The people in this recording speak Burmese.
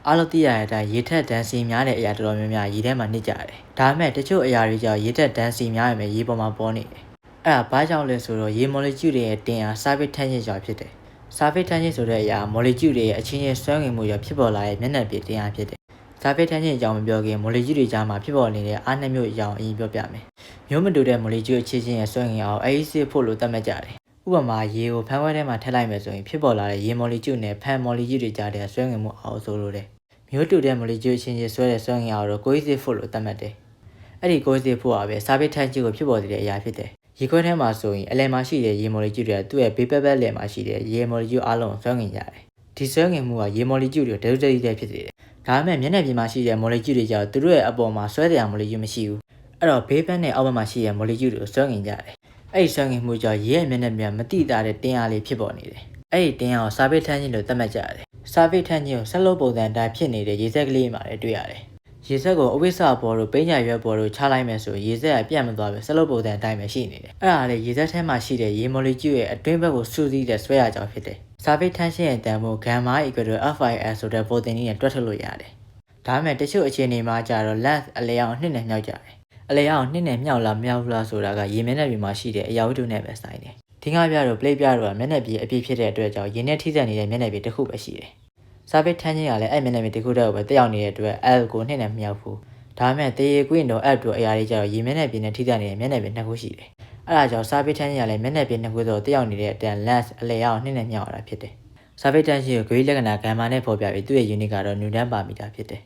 အားလုံးသိရတဲ့အတိုင်းရေထက်ဒန်စီများတဲ့အရာတော်တော်များများရေထဲမှာနှိမ့်ကြတယ်။ဒါပေမဲ့တချို့အရာတွေကြောင့်ရေထက်ဒန်စီများရမယ်ရေပေါ်မှာပေါ်နေတယ်။အဲ့ဒါဘာကြောင့်လဲဆိုတော့ရေမော်လီကျူတွေရဲ့တင်အား surface tension ကြောင့်ဖြစ်တယ်။ surface tension ဆိုတဲ့အရာမော်လီကျူတွေရဲ့အချင်းချင်းဆွဲငင်မှုကြောင့်ဖြစ်ပေါ်လာတဲ့မျက်နှာပြင်တင်အားဖြစ်တယ်။ surface tension အကြောင်းမပြောခင်မော်လီကျူတွေကြားမှာဖြစ်ပေါ်နေတဲ့အားနှစ်မျိုးအကြောင်းအရင်ပြောပြမယ်။မျိုးမတူတဲ့မော်လီကျူအချင်းချင်းရဲ့ဆွဲငင်အောင် AEC ဖို့လို့သတ်မှတ်ကြတယ်။ဥပမာရေကိုဖန်ခွဲထဲမှာထည့်လိုက်မယ်ဆိုရင်ဖြစ်ပေါ်လာတဲ့ရေမော်လီကျူနဲ့ဖန်မော်လီကျူတွေကြားတဲ့ဆွဲငင်မှုအောင်ဆိုလိုတယ်။မျိုးတူတဲ့မော်လီကျူချင်းချင်းဆွဲတဲ့ဆွဲငင်အောင်တော့ cohesive force လို့သတ်မှတ်တယ်။အဲ့ဒီ cohesive force ကပဲ surface tension ကိုဖြစ်ပေါ်စေတဲ့အရာဖြစ်တယ်။ရေခွက်ထဲမှာဆိုရင်အလယ်မှာရှိတဲ့ရေမော်လီကျူတွေကသူ့ရဲ့ဘေးပတ်လည်မှာရှိတဲ့ရေမော်လီကျူအားလုံးဆွဲငင်ကြတယ်။ဒီဆွဲငင်မှုကရေမော်လီကျူတွေကိုဒုတိယဖြစ်စေတယ်။ဒါပေမဲ့မျက်နှာပြင်မှာရှိတဲ့မော်လီကျူတွေကြောင့်သူတို့ရဲ့အပေါ်မှာဆွဲတဲ့မော်လီကျူမရှိဘူး။အဲ့တော့ဘေးပတ်နဲ့အောက်ဘက်မှာရှိတဲ့မော်လီကျူတွေကိုဆွဲငင်ကြတယ်။အဲ့ဒီဆွဲငင်မှုကြောင့်ရေရဲ့မျက်နှာပြင်မတိတာတဲ့တင်းအားလေးဖြစ်ပေါ်နေတယ်။အဲ့ဒီတင်းအားကို surface tension လို့သတ်မှတ်ကြတယ်။ surface tension ကိုဆက်လုပ်ပုံစံအတိုင်းဖြစ်နေတဲ့ရေစက်ကလေးမှာလည်းတွေ့ရတယ်။ရေစက်ကိုအဝိဆဘော်တို့ပိညာရွက်ဘော်တို့ချလိုက်မယ်ဆိုရေစက်ကပြတ်မသွားပဲဆက်လုပ်ပုံစံအတိုင်းပဲရှိနေတယ်။အဲ့ဒါလေရေစက်ထဲမှာရှိတဲ့ရေမော်လီကျူရဲ့အတွင်းဘက်ကိုစုစည်းတဲ့ဆွဲရကြောင်းဖြစ်တယ်။ surface tension ရဲ့တန်ဖိုး gamma = FIS ဆိုတဲ့ voltage နဲ့တွက်ထုတ်လို့ရတယ်။ဒါပေမဲ့တချို့အခြေအနေမှာကျတော့ length အလျောက်နှစ်နဲ့မြောက်ကြတယ်။အလျောက်နှစ်နဲ့မြောက်လားမမြောက်လားဆိုတာကရေမျက်နှာပြင်မှာရှိတဲ့အရာဝတ္ထုနဲ့ပဲဆိုင်တယ်။ဒီငါးပြတို့ plate ပြတို့ကမျက်နှာပြင်အပြည့်ဖြစ်တဲ့အတွက်ကြောင့်ရေနဲ့ထိစပ်နေတဲ့မျက်နှာပြင်တစ်ခုပဲရှိတယ်။ surface tension ကလည်းအဲ့မျက်နှာပြင်တစ်ခုတည်းကိုပဲတက်ရောက်နေတဲ့အတွက် L ကိုနှစ်နဲ့မမြောက်ဘူး။ဒါပေမဲ့တေရေကွင်းတို့ F တို့အရာတွေကျတော့ရေမျက်နှာပြင်နဲ့ထိစပ်နေတဲ့မျက်နှာပြင်နှစ်ခုရှိတယ်။အဲ့ဒါကြောင့် surface tension ကလည်းမျက်နှာပြင်နှစ်ခုသောတက်ရောက်နေတဲ့အတန် length အလျောက်နှစ်နဲ့မြောက်ရတာဖြစ်တယ်။ surface tension ကိုဂရိလက္ခဏာ gamma နဲ့ဖော်ပြပြီးသူ့ရဲ့ unit ကတော့ Newton per meter ဖြစ်တယ်